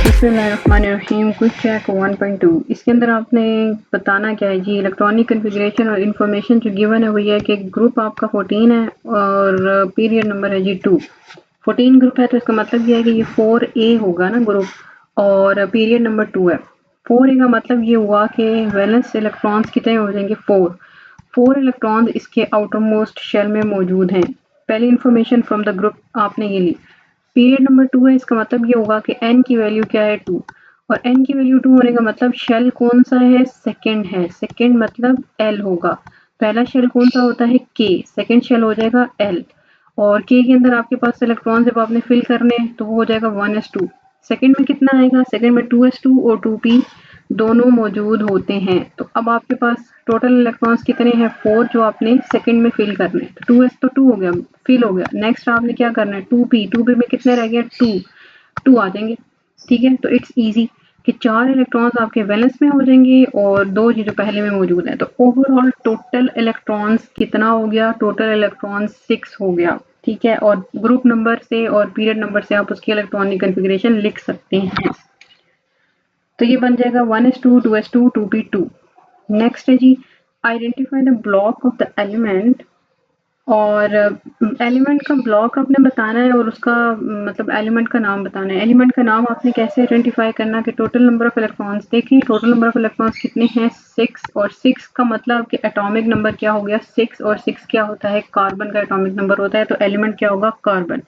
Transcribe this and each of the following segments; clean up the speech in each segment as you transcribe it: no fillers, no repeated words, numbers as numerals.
बिस्मिल्लाहिर्रहमानिर्रहीम। Quick check 1.2। इसके अंदर आपने बताना क्या है जी, इलेक्ट्रॉनिक कन्फिग्रेशन और इन्फॉर्मेशन जो गिवन है वो ये है कि ग्रुप आपका 14 है और पीरियड नंबर है जी 2। 14 ग्रुप है तो इसका मतलब ये है कि ये 4A होगा ना ग्रुप, और पीरियड नंबर 2 है। 4A का मतलब ये हुआ कि वैलेंस इलेक्ट्रॉन्स कितने हो जाएंगे 4 इलेक्ट्रॉन्स इसके आउटर मोस्ट शेल में मौजूद हैं। पहली इन्फॉर्मेशन फ्रॉम द ग्रुप आपने ये ली। पीरियड नंबर 2 है, इसका मतलब ये होगा कि n की वैल्यू क्या है 2, और n की वैल्यू 2 होने का मतलब शेल कौन सा है, सेकंड है। सेकंड मतलब L होगा। पहला शेल कौन सा होता है K, सेकंड शेल हो जाएगा L, और K के अंदर आपके पास इलेक्ट्रॉन जब आपने फिल करने हैं तो वो हो जाएगा 1s2। सेकंड में कितना आएगा, सेकंड में 2s2 और 2p दोनों मौजूद होते हैं। तो अब आपके पास टोटल इलेक्ट्रॉन्स कितने हैं 4 जो आपने सेकंड में फिल करने हैं। तो 2s तो 2 हो गया, फिल हो गया। नेक्स्ट आपने क्या करना है 2p में कितने रह गए 2 आ जाएंगे। ठीक है, तो इट्स इजी कि 4 इलेक्ट्रॉन्स आपके वैलेंस में हो जाएंगे और 2 जो पहले में मौजूद है। तो ओवरऑल टोटल इलेक्ट्रॉन्स कितना हो गया, टोटल इलेक्ट्रॉन 6 हो गया। ठीक है, और ग्रुप नंबर से और पीरियड नंबर से आप उसकी इलेक्ट्रॉनिक कन्फिग्रेशन लिख सकते हैं। तो ये बन जाएगा 1s2 2s2 2p2। नेक्स्ट है जी, identify the block of the element. और एलिमेंट का ब्लॉक आपने बताना है और उसका मतलब एलिमेंट का नाम बताना है। एलिमेंट का नाम आपने कैसे आइडेंटिफाई करना कि टोटल नंबर ऑफ इलेक्ट्रॉन्स देखिए, टोटल नंबर ऑफ इलेक्ट्रॉन्स कितने हैं 6, और 6 का मतलब कि एटॉमिक नंबर क्या हो गया 6, और 6 क्या होता है कार्बन का एटॉमिक नंबर होता है, तो एलिमेंट क्या होगा carbon.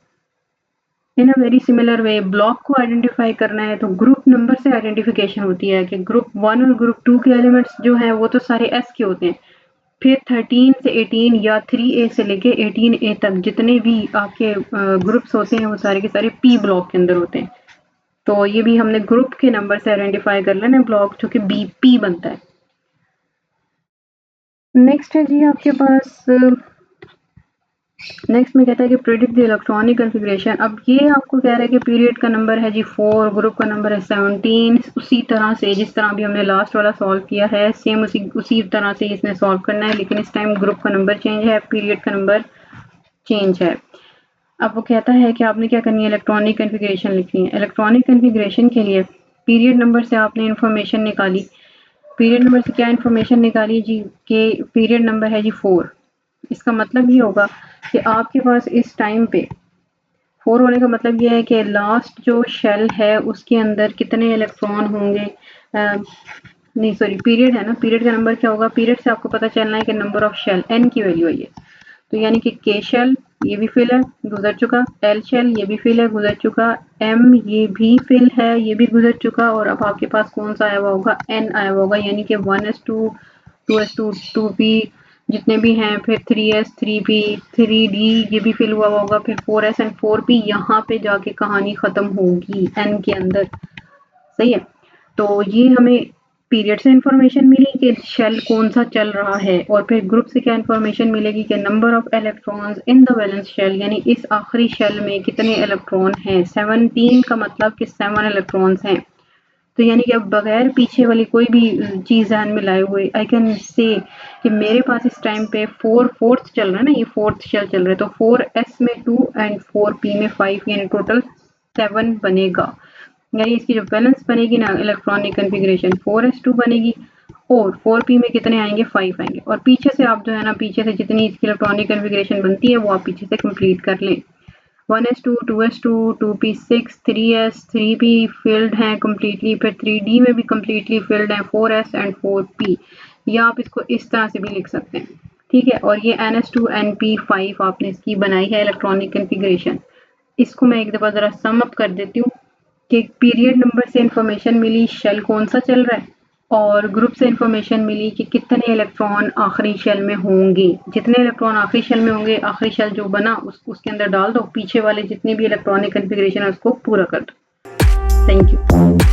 In a very similar way block को आइडेंटिफाई करना है तो ग्रुप नंबर से आइडेंटिफिकेशन होती है कि ग्रुप 1 और ग्रुप 2 के एलिमेंट्स जो हैं वो तो सारे S के होते हैं। फिर 13 से 18 या 3A से लेके 18A तक जितने भी आपके ग्रुप्स होते हैं वो सारे के सारे P ब्लॉक के अंदर होते हैं। तो ये भी हमने ग्रुप के नंबर से आइडेंटिफाई कर लेना ब्लॉक जो कि BP बनता है। नेक्स्ट है जी आपके पास, नेक्स्ट में कहता है कि प्रेडिक्ट द इलेक्ट्रॉनिक कन्फिग्रेशन। अब ये आपको कह रहा है कि पीरियड का नंबर है जी 4, ग्रुप का नंबर है 17। उसी तरह से जिस तरह अभी हमने लास्ट वाला सॉल्व किया है सेम उसी तरह से इसने सॉल्व करना है, लेकिन इस टाइम ग्रुप का नंबर चेंज है, पीरियड का नंबर चेंज है। अब वो कहता है कि आपने क्या करनी है, इलेक्ट्रॉनिक कन्फिग्रेशन लिखनी है। इलेक्ट्रॉनिक कन्फिग्रेशन के लिए पीरियड नंबर से आपने इंफॉर्मेशन निकाली। पीरियड नंबर से क्या इंफॉर्मेशन निकाली जी, कि पीरियड नंबर है जी 4। इसका मतलब ये होगा कि आपके पास इस टाइम पे 4 होने का मतलब ये है कि लास्ट जो शेल है उसके अंदर कितने इलेक्ट्रॉन होंगे। नहीं सॉरी, पीरियड है ना, पीरियड का नंबर क्या होगा, पीरियड से आपको पता चलना है कि नंबर ऑफ शेल n की वैल्यू है ये। तो यानी कि K शेल ये भी फिल है गुजर चुका, L शेल ये भी फिल है गुजर चुका, M ये भी फिल है ये भी गुजर चुका, और अब आपके पास कौन सा आया हुआ होगा N आया हुआ होगा, यानी कि 1s2 2s2 2p जितने भी हैं, फिर 3s 3p 3d ये भी फिल हुआ होगा, फिर 4s एंड 4p यहाँ पे जाके कहानी खत्म होगी n के अंदर। सही है, तो ये हमें पीरियड से इंफॉर्मेशन मिली कि शेल कौन सा चल रहा है, और फिर ग्रुप से क्या इंफॉर्मेशन मिलेगी कि number of electrons in the valence shell, यानी इस आखिरी शेल में कितने इलेक्ट्रॉन हैं। 17 का मतलब कि 7 इलेक्ट्रॉन्स हैं। तो यानी कि अब बगैर पीछे वाली कोई भी चीज ध्यान में लाए हुए आई कैन से कि मेरे पास इस टाइम पे 4 चल रहा है ना, ये 4th शेल चल रहा है, तो 4s में 2 एंड 4p में 5 यानी टोटल 7 बनेगा। यानी इसकी जो बैलेंस बनेगी ना इलेक्ट्रॉनिक कन्फिग्रेशन 4s2 बनेगी, और 4p में कितने आएंगे 5 आएंगे, और पीछे से आप जो है ना पीछे से जितनी इसकी इलेक्ट्रॉनिक कन्फिग्रेशन बनती है वो आप पीछे से कंप्लीट कर लें। 1s2 2s2 2p6 3s 3p field हैं कम्प्लीटली, फिर 3d में भी कम्प्लीटली फिल्ड हैं 4s एंड 4p, या आप इसको इस तरह से भी लिख सकते हैं। ठीक है, और ये ns2 np5 आपने इसकी बनाई है इलेक्ट्रॉनिक कन्फिग्रेशन। इसको मैं एक दफा जरा सम अप कर देती हूँ कि पीरियड नंबर से इंफॉर्मेशन मिली शेल कौन सा चल रहा है, और ग्रुप से इंफॉर्मेशन मिली कि कितने इलेक्ट्रॉन आखिरी शेल में होंगे। जितने इलेक्ट्रॉन आखिरी शेल में होंगे, आखिरी शेल जो बना उसके अंदर डाल दो, पीछे वाले जितने भी इलेक्ट्रॉनिक कन्फिग्रेशन है उसको पूरा कर दो। Thank you.